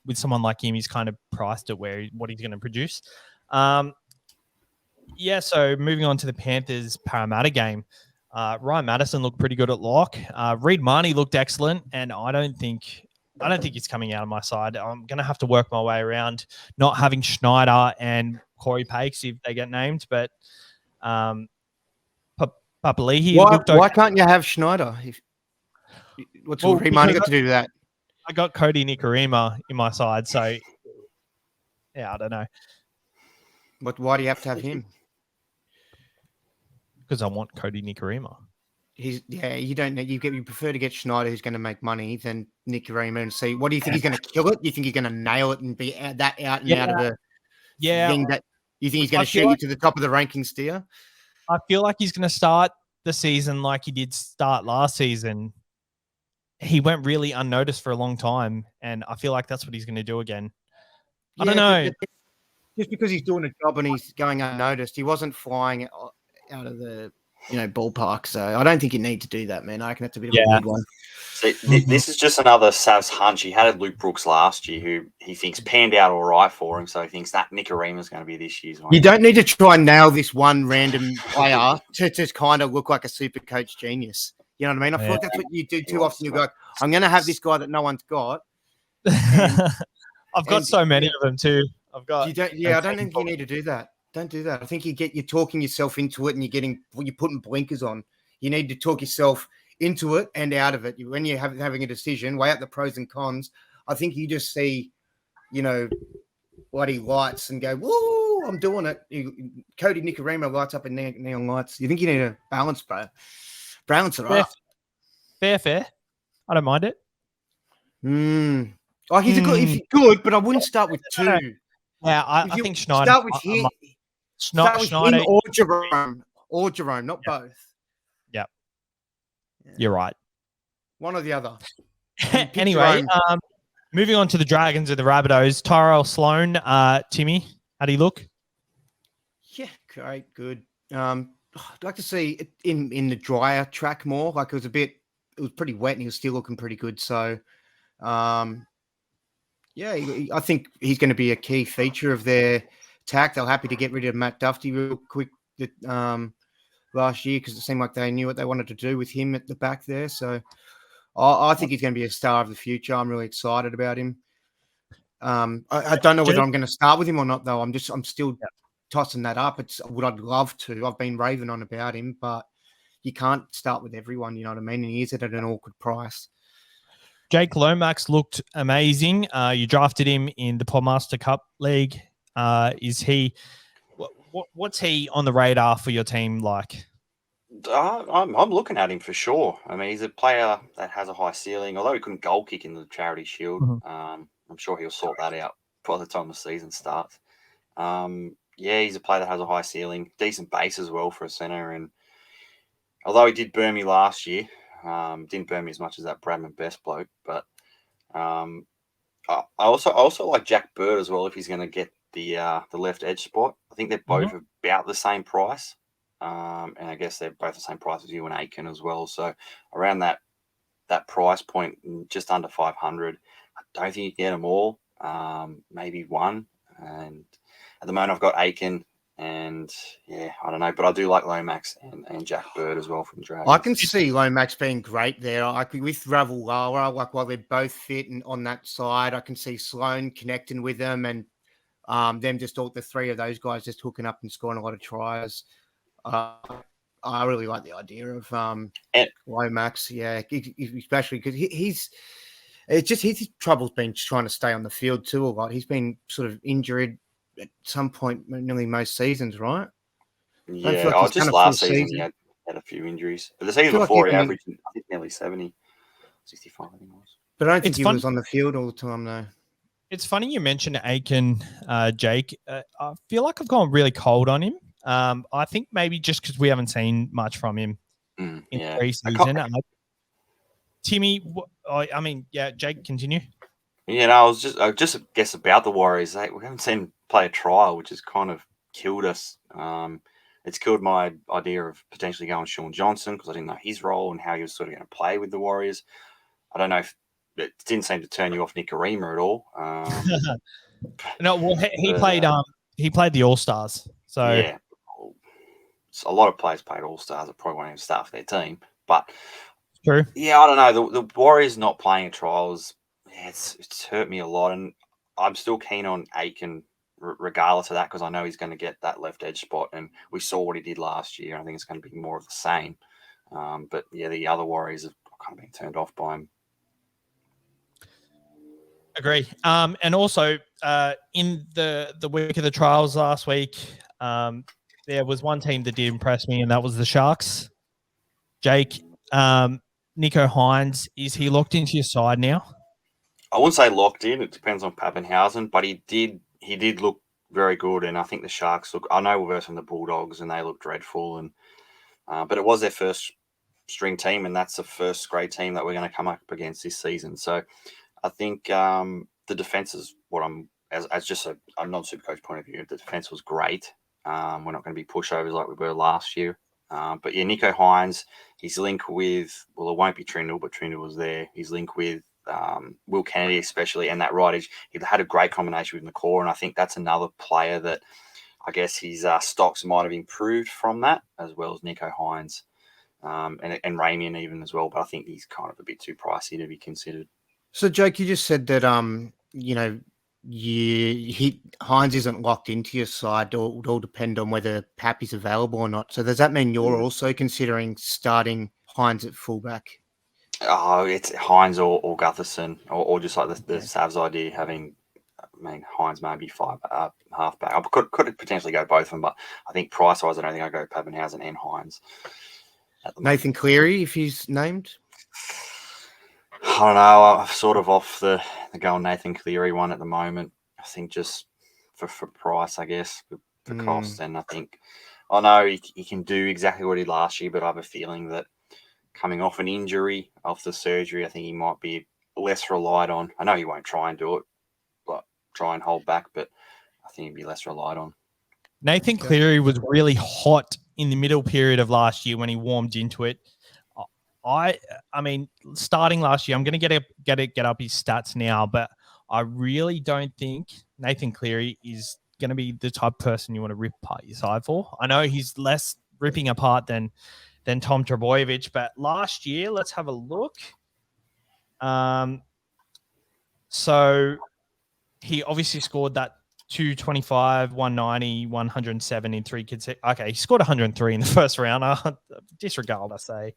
[SPEAKER 4] With someone like him, he's kind of priced at what he's going to produce. So moving on to the Panthers Parramatta game. Ryan Madison looked pretty good at lock. Reid Marnie looked excellent, and I don't think he's coming out of my side. I'm going to have to work my way around not having Schneider and Corey Pakes if they get named, but Papali'i looked okay.
[SPEAKER 5] Why can't you have Schneider? What's Reid Marnie got to do with that?
[SPEAKER 4] I got Cody Nikorima in my side, so yeah, I don't know.
[SPEAKER 5] But why do you have to have him?
[SPEAKER 4] Because I want Cody Nikorima.
[SPEAKER 5] You don't know. You prefer to get Schneider, who's going to make money, than Nikorima, and see what do you think he's going to kill it? You think he's going to nail it and be out and out of the thing that you think he's going to shoot you to the top of the rankings steer?
[SPEAKER 4] I feel like he's going to start the season like he did start last season. He went really unnoticed for a long time, and I feel like that's what he's going to do again. I don't know.
[SPEAKER 5] Just because he's doing a job and he's going unnoticed, he wasn't flying out of the ballpark. So I don't think you need to do that, man. I reckon that's a bit of a weird one.
[SPEAKER 6] See, this is just another Sav's hunch. He had Luke Brooks last year, who he thinks panned out all right for him. So he thinks that Nikorima is going to be this year's one.
[SPEAKER 5] You don't need to try and nail this one random player to just kind of look like a super coach genius. You know what I mean? I feel like that's what you do too often. You go, I'm going to have this guy that no one's got.
[SPEAKER 4] I've got so many of them too. I don't
[SPEAKER 5] think you need to do that. Don't do that. I think you're talking yourself into it, and you're putting blinkers on. You need to talk yourself into it and out of it. When you're having a decision, weigh out the pros and cons. I think you just see, what he lights and go, woo, I'm doing it. Cody Nikorima lights up in neon lights. You think you need a balance, bro? Balance it up.
[SPEAKER 4] Fair. I don't mind it.
[SPEAKER 5] Oh, he's good, but I wouldn't start with two.
[SPEAKER 4] Yeah, I think Schneider.
[SPEAKER 5] Start with him. Start with
[SPEAKER 4] Schneider
[SPEAKER 5] him or Jerome, not both.
[SPEAKER 4] Yep. Yeah. You're right.
[SPEAKER 5] One or the other.
[SPEAKER 4] Anyway, moving on to the Dragons and the Rabbitohs. Tyrell Sloan, Timmy, how do you look?
[SPEAKER 5] Yeah, great, good. I'd like to see it in the drier track more. Like it was pretty wet and he was still looking pretty good. So, I think he's going to be a key feature of their attack. They're happy to get rid of Matt Duffy real quick last year because it seemed like they knew what they wanted to do with him at the back there. So I think he's going to be a star of the future. I'm really excited about him. I don't know whether I'm going to start with him or not, though. I'm still tossing that up. It's what I'd love to. I've been raving on about him, but you can't start with everyone. You know what I mean? And he is at an awkward price.
[SPEAKER 4] Jake Lomax looked amazing. You drafted him in the Podmaster Cup League. Is he? What's he on the radar for your team like?
[SPEAKER 6] I'm looking at him for sure. I mean, he's a player that has a high ceiling. Although he couldn't goal kick in the Charity Shield, I'm sure he'll sort that out by the time the season starts. He's a player that has a high ceiling, decent base as well for a centre. And although he did burn me last year, didn't burn me as much as that Bradman Best bloke. But I also like Jack Bird as well if he's going to get the left edge spot. I think they're both about the same price. And I guess they're both the same price as you and Aiken as well. So around that price point, just under 500, I don't think you can get them all. Maybe one. And at the moment, I've got Aiken, and I don't know, but I do like Lomax and Jack Bird as well from Dragons.
[SPEAKER 5] I can see Lomax being great there. With Ravalawa, like while they're both fit and on that side, I can see Sloan connecting with them and them just all the three of those guys just hooking up and scoring a lot of tries. I really like the idea of Lomax, especially because his trouble's been trying to stay on the field too a lot. He's been sort of injured at some point, nearly most seasons, right?
[SPEAKER 6] Yeah, just last season he had a few injuries. But the season before he averaged, I think, nearly 70, 65, I think it was.
[SPEAKER 5] But I don't think he was on the field all the time, though.
[SPEAKER 4] It's funny you mentioned Aiken, Jake. I feel like I've gone really cold on him. I think maybe just because we haven't seen much from him in pre-season. Timmy, Jake, continue.
[SPEAKER 6] I just guess about the Warriors. We haven't seen him play a trial, which has kind of killed us. It's killed my idea of potentially going Sean Johnson because I didn't know his role and how he was sort of going to play with the Warriors. I don't know if it didn't seem to turn you off Nicarima at all.
[SPEAKER 4] No, well, he played. He played the All Stars. So
[SPEAKER 6] yeah, a lot of players played All Stars that probably won't even start for their team. But
[SPEAKER 4] true.
[SPEAKER 6] Yeah, I don't know. The Warriors not playing a trials, it's hurt me a lot, and I'm still keen on Aiken regardless of that because I know he's going to get that left edge spot, and we saw what he did last year. I think it's going to be more of the same. But the other Warriors have kind of been turned off by him.
[SPEAKER 4] Agree. And also in the week of the trials last week, there was one team that did impress me, and that was the Sharks. Jake, Nico Hines, is he locked into your side now?
[SPEAKER 6] I wouldn't say locked in. It depends on Pappenhausen, but he did look very good, and I think the Sharks look. I know we're versing the Bulldogs, and they look dreadful, and but it was their first string team, and that's the first grade team that we're going to come up against this season. So I think the defense is what I'm as just a non-Supercoach point of view. The defense was great. We're not going to be pushovers like we were last year. But Nico Hines, his link with, it won't be Trindle, but Trindle was there. His link with Will Kennedy especially, and that right edge, he had a great combination with McCaw, and I think that's another player that I guess his stocks might have improved from that, as well as Nico Hines and Ramian even as well, but I think he's kind of a bit too pricey to be considered.
[SPEAKER 5] So, Jake, you just said that, Hines isn't locked into your side. It would all depend on whether Pappy's available or not. So does that mean you're also considering starting Hines at fullback?
[SPEAKER 6] Oh, it's Hines or Gutherson or just like the Savs idea having, Hines maybe halfback. I could potentially go both of them, but I think price-wise, I don't think I'd go Pappenhausen and Hines.
[SPEAKER 5] Nathan Cleary, if he's named?
[SPEAKER 6] I don't know. I'm sort of off the going Nathan Cleary one at the moment. I think just for price, I guess, for cost. And I think, I know he can do exactly what he did last year, but I have a feeling that coming off an injury, off the surgery, I think he might be less relied on. I know he won't try and do it, but try and hold back, but I think he'd be less relied on.
[SPEAKER 4] Up Cleary was really hot in the middle period of last year when he warmed into it. I mean, starting last year, I'm going to get up his stats now, but I really don't think Nathan Cleary is going to be the type of person you want to rip apart your side for. I know he's less ripping apart than Tom Trbojevic, but last year, let's have a look. So he obviously scored that 225, 190, 107 in 3 kids. Okay, he scored 103 in the first round. Disregard, I say.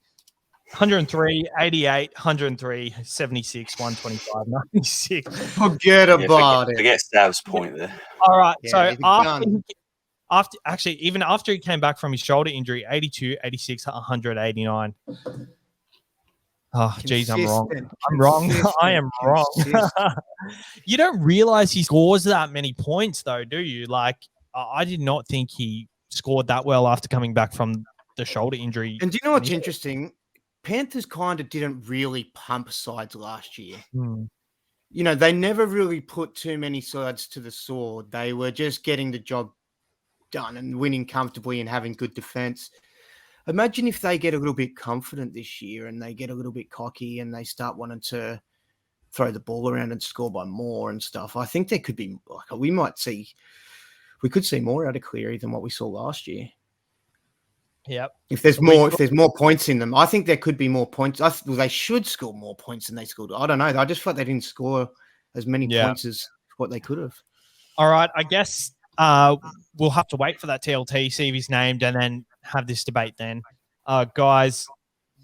[SPEAKER 4] 103, 88, 103, 76, 125, 96.
[SPEAKER 5] Forget about it.
[SPEAKER 6] Forget Stav's point there.
[SPEAKER 4] All right.
[SPEAKER 5] Yeah,
[SPEAKER 4] So even after he came back from his shoulder injury, 82, 86, 189. Oh, geez, I'm wrong. I'm wrong. I am wrong. You don't realize he scores that many points, though, do you? Like, I did not think he scored that well after coming back from the shoulder injury.
[SPEAKER 5] And do you know what's interesting? Panthers kind of didn't really pump sides last year.
[SPEAKER 4] Hmm.
[SPEAKER 5] You know, they never really put too many sides to the sword. They were just getting the job done and winning comfortably and having good defense. Imagine if they get a little bit confident this year and they get a little bit cocky and they start wanting to throw the ball around and score by more and stuff. I think there could be, like, we could see more out of Cleary than what we saw last year.
[SPEAKER 4] Yep.
[SPEAKER 5] If there's more points in them, I think there could be more points. They should score more points than they scored. I don't know. I just felt they didn't score as many points as what they could have.
[SPEAKER 4] All right. I guess we'll have to wait for that TLT, see if he's named, and then have this debate then. Guys,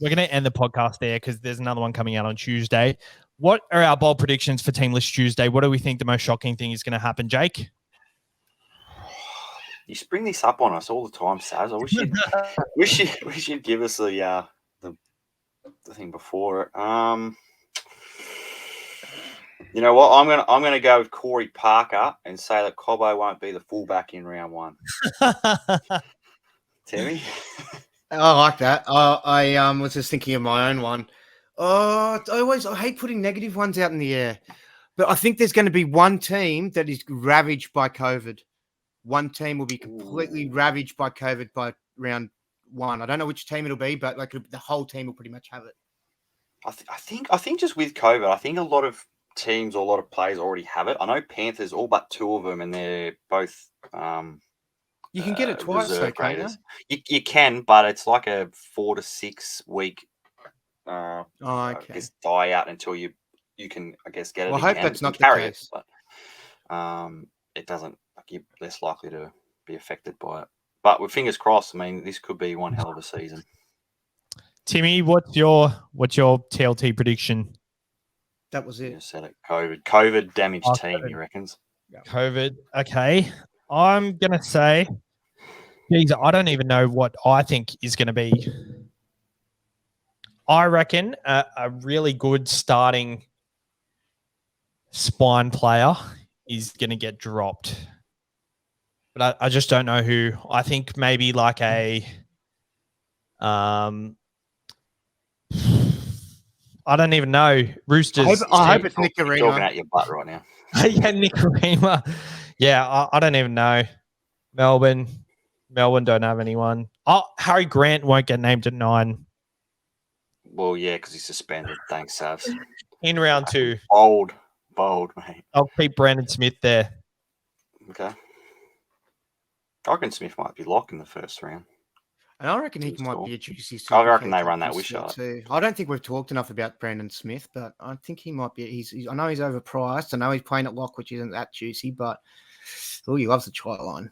[SPEAKER 4] we're going to end the podcast there because there's another one coming out on Tuesday. What are our bold predictions for Teamless Tuesday? What do we think the most shocking thing is going to happen, Jake?
[SPEAKER 6] You spring this up on us all the time, Saz. I wish you'd give us the thing before it. You know what? I'm gonna go with Corey Parker and say that Cobbo won't be the fullback in round 1. Timmy,
[SPEAKER 5] I like that. I was just thinking of my own one. I hate putting negative ones out in the air, but I think there's going to be one team that is ravaged by COVID. One team will be completely ravaged by COVID by round 1. I don't know which team it'll be, but like the whole team will pretty much have it.
[SPEAKER 6] I think just with COVID, I think a lot of teams or a lot of players already have it. I know Panthers, all but 2 of them, and they're both.
[SPEAKER 5] You can get it twice, though, can't you?
[SPEAKER 6] You can, but it's like a 4 to 6 week.
[SPEAKER 5] Okay.
[SPEAKER 6] I guess die out until you can, I guess, get it.
[SPEAKER 5] Well, I hope that's not the case.
[SPEAKER 6] But it doesn't. Like, you're less likely to be affected by it. But with fingers crossed, I mean, this could be one hell of a season.
[SPEAKER 4] Timmy, what's your TLT prediction?
[SPEAKER 5] That was it.
[SPEAKER 6] You said it. COVID damaged team, you reckons?
[SPEAKER 4] COVID. Okay. I'm going to say, geez, I don't even know what I think is going to be. I reckon a really good starting spine player is going to get dropped. But I just don't know who. I think maybe like a I don't even know. Roosters.
[SPEAKER 5] I hope it's Nick
[SPEAKER 6] You're
[SPEAKER 5] Arena.
[SPEAKER 6] talking out your butt right now.
[SPEAKER 4] Yeah, Nick Arena. Yeah, I don't even know. Melbourne don't have anyone. Oh, Harry Grant won't get named at 9.
[SPEAKER 6] Well, yeah, because he's suspended. Thanks, Savs.
[SPEAKER 4] In round 2.
[SPEAKER 6] Bold, mate.
[SPEAKER 4] I'll keep Brandon Smith there.
[SPEAKER 6] Okay. I reckon Smith might be locked in the first round.
[SPEAKER 5] And I reckon he might be a juicy.
[SPEAKER 6] I reckon they run that wish shot
[SPEAKER 5] too. I don't think we've talked enough about Brandon Smith, but I think he might be. I know he's overpriced. I know he's playing at lock, which isn't that juicy, but he loves the try line.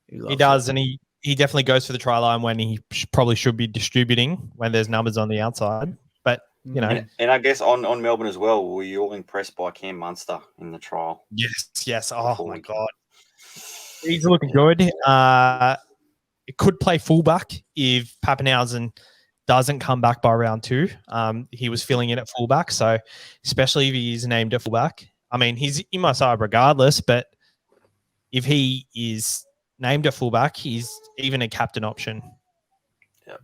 [SPEAKER 4] He does, and he definitely goes for the try line when he probably should be distributing when there's numbers on the outside. But you know,
[SPEAKER 6] and I guess on Melbourne as well, were you all impressed by Cam Munster in the trial?
[SPEAKER 4] Yes. Oh my god, he's looking good. It could play fullback if Pappenhausen doesn't come back by round 2. He was filling in at fullback, so especially if he's named at fullback. I mean, he's in my side regardless, but if he is named at fullback, he's even a captain option.
[SPEAKER 6] Yep.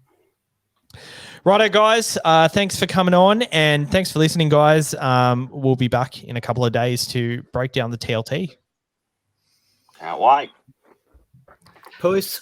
[SPEAKER 4] Righto, guys. Thanks for coming on, and thanks for listening, guys. We'll be back in a couple of days to break down the TLT.
[SPEAKER 6] Can't wait.
[SPEAKER 5] Peace.